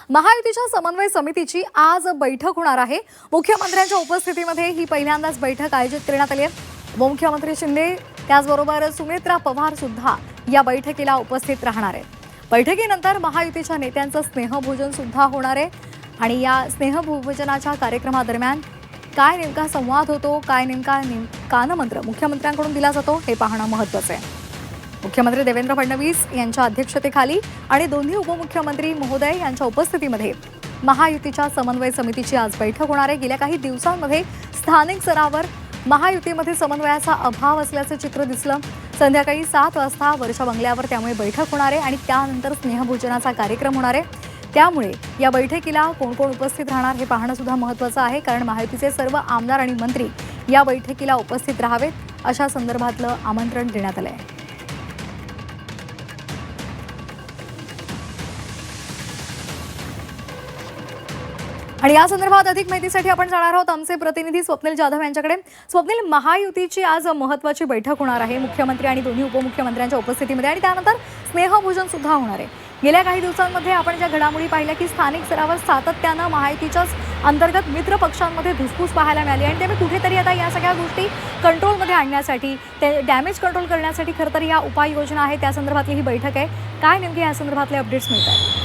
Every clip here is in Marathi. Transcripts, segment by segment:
महायुतीच्या समन्वय समितीची आज बैठक होणार आहे। मुख्यमंत्र्यांच्या उपस्थितीमध्ये ही पहिल्यांदाच बैठक आयोजित करण्यात आली आहे। उपमुख्यमंत्री शिंदे त्याचबरोबर सुमित्रा पवार सुद्धा या बैठकीला उपस्थित राहणार आहेत। बैठकीनंतर महायुतीच्या नेत्यांचं स्नेहभोजन सुद्धा होणार आहे आणि या स्नेहभोजनाच्या कार्यक्रमादरम्यान काय नेमका संवाद होतो, काय नेमका कानमंत्र मुख्यमंत्र्यांकडून दिला जातो हे पाहणं महत्त्वाचं आहे। मुख्यमंत्री देवेंद्र फडणवीस यांच्या अध्यक्षतेखाली आणि दोन्ही उपमुख्यमंत्री महोदय यांच्या उपस्थितीमध्ये महायुतीच्या समन्वय समितीची आज बैठक होणार आहे। गेल्या काही दिवसांमध्ये स्थानिक स्तरावर महायुतीमध्ये समन्वयाचा अभाव असल्याचे चित्र दिसलं। संध्याकाळी 7 वाजता वर्षा बंगल्यावर त्यामुळे बैठक होणार आहे आणि त्यानंतर स्नेहभोजनाचा कार्यक्रम होणार आहे। त्यामुळे या बैठकीला कोण कोण उपस्थित राहणार हे पाहणं सुद्धा महत्त्वाचं आहे, कारण महायुतीचे सर्व आमदार आणि मंत्री या बैठकीला उपस्थित राहावेत अशा संदर्भातलं आमंत्रण देण्यात आलं आहे। आणि या संदर्भात अधिक माहितीसाठी आपण जाणार आहोत आमचे प्रतिनिधी स्वप्नील जाधव यांच्याकडे। स्वप्नील, महायुतीची आज महत्त्वाची बैठक होणार आहे मुख्यमंत्री आणि दोन्ही उपमुख्यमंत्र्यांच्या उपस्थितीमध्ये आणि त्यानंतर स्नेहभोजन सुद्धा होणार आहे। गेल्या काही दिवसांमध्ये आपण ज्या घडामोडी पाहिल्या की स्थानिक स्तरावर सातत्यानं महायुतीच्याच अंतर्गत मित्र पक्षांमध्ये धुसफूस पाहायला मिळाली आणि त्यामुळे कुठेतरी आता या सगळ्या गोष्टी कंट्रोलमध्ये आणण्यासाठी, ते डॅमेज कंट्रोल करण्यासाठी खरं तर या उपाययोजना आहे, त्या संदर्भातली ही बैठक आहे। काय नेमके या संदर्भातले अपडेट्स मिळतात?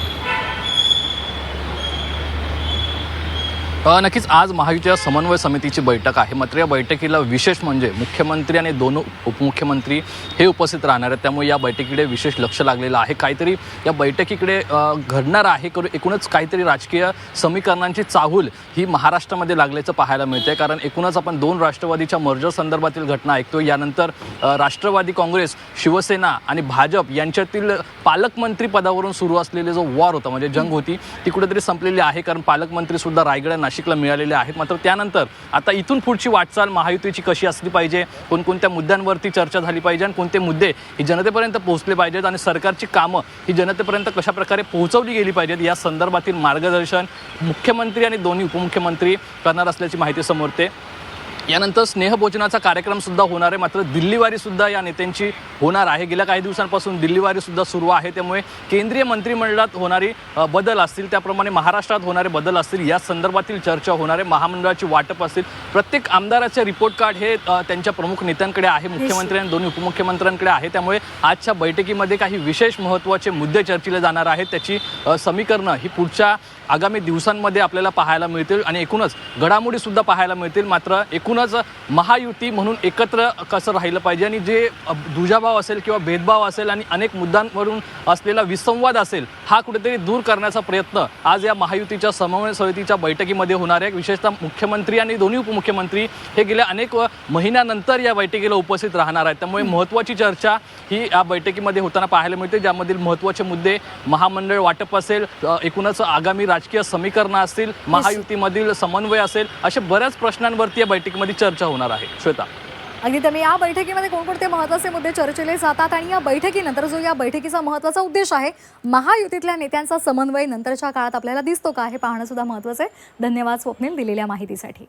नक्कीच आज महायुतीच्या समन्वय समितीची बैठक आहे। मात्र या बैठकीला विशेष म्हणजे मुख्यमंत्री आणि दोन उपमुख्यमंत्री हे उपस्थित राहणार आहेत, त्यामुळे या बैठकीकडे विशेष लक्ष लागलेलं आहे। काहीतरी या बैठकीकडे घडणार आहे, एकूणच काहीतरी राजकीय समीकरणांची चाहूल ही महाराष्ट्रामध्ये लागल्याचं पाहायला मिळते। कारण एकूणच आपण 2 राष्ट्रवादीच्या मर्जर संदर्भातील घटना ऐकतो। यानंतर राष्ट्रवादी काँग्रेस, शिवसेना आणि भाजप यांच्यातील पालकमंत्री पदावरून सुरू असलेले जो वॉर होता, म्हणजे जंग होती, ती कुठेतरी संपलेली आहे। कारण पालकमंत्री सुद्धा रायगड नाशिकला मिळालेले आहेत। मात्र त्यानंतर आता इथून पुढची वाटचाल महायुतीची कशी असली पाहिजे, कोणकोणत्या मुद्द्यांवरती चर्चा झाली पाहिजे आणि कोणते मुद्दे ही जनतेपर्यंत पोहोचले पाहिजेत आणि सरकारची कामं ही जनतेपर्यंत कशा प्रकारे पोहोचवली गेली पाहिजेत, या संदर्भातील मार्गदर्शन मुख्यमंत्री आणि दोन्ही उपमुख्यमंत्री करणार असल्याची माहिती समोर येते। यानंतर स्नेहभोजनाचा कार्यक्रम सुद्धा होणार आहे। मात्र दिल्लीवारी सुद्धा या नेत्यांची होणार आहे। गेल्या काही दिवसांपासून दिल्लीवारी सुद्धा सुरू आहे, त्यामुळे केंद्रीय मंत्रिमंडळात होणारी बदल असतील, त्याप्रमाणे महाराष्ट्रात होणारे बदल असतील, या संदर्भातील चर्चा होणार आहे। महामंडळाची वाटप असतील, प्रत्येक आमदाराचे रिपोर्ट कार्ड हे त्यांच्या प्रमुख नेत्यांकडे आहे, मुख्यमंत्री आणि दोन्ही उपमुख्यमंत्र्यांकडे आहे। त्यामुळे आजच्या बैठकीमध्ये काही विशेष महत्त्वाचे मुद्दे चर्चेले जाणार आहेत, त्याची समीकरणं ही पुढच्या आगामी दिवसांमध्ये आपल्याला पाहायला मिळतील आणि एकूणच घडामोडी सुद्धा पाहायला मिळतील। मात्र एकूणच महायुती म्हणून एकत्र कसं राहिलं पाहिजे आणि जे दुजाभाव असेल किंवा भेदभाव असेल आणि अनेक मुद्द्यांवरून असलेला विसंवाद असेल, हा कुठेतरी दूर करण्याचा प्रयत्न आज या महायुतीच्या समन्वय समितीच्या बैठकीमध्ये होणार आहे। विशेषतः मुख्यमंत्री आणि दोन्ही उपमुख्यमंत्री हे गेल्या अनेक महिन्यानंतर या बैठकीला उपस्थित राहणार आहेत, त्यामुळे महत्त्वाची चर्चा ही या बैठकीमध्ये होताना पाहायला मिळते, ज्यामधील महत्त्वाचे मुद्दे महामंडळ वाटप असेल, एकूणच आगामी राजकीय समीकरणं असतील, महायुतीमधील समन्वय असेल, अशा बऱ्याच प्रश्नांवरती या बैठकीमध्ये चर्चा होणार आहे। श्वेता, अगदी त्यामुळे या बैठकीमध्ये कोणकोणते महत्त्वाचे मुद्दे चर्चेले जातात आणि या बैठकीनंतर जो या बैठकीचा महत्त्वाचा उद्देश आहे, महायुतीतल्या नेत्यांचा समन्वय नंतरच्या काळात आपल्याला दिसतो का, हे पाहणं सुद्धा महत्त्वाचं आहे। धन्यवाद स्वप्नील दिलेल्या माहितीसाठी।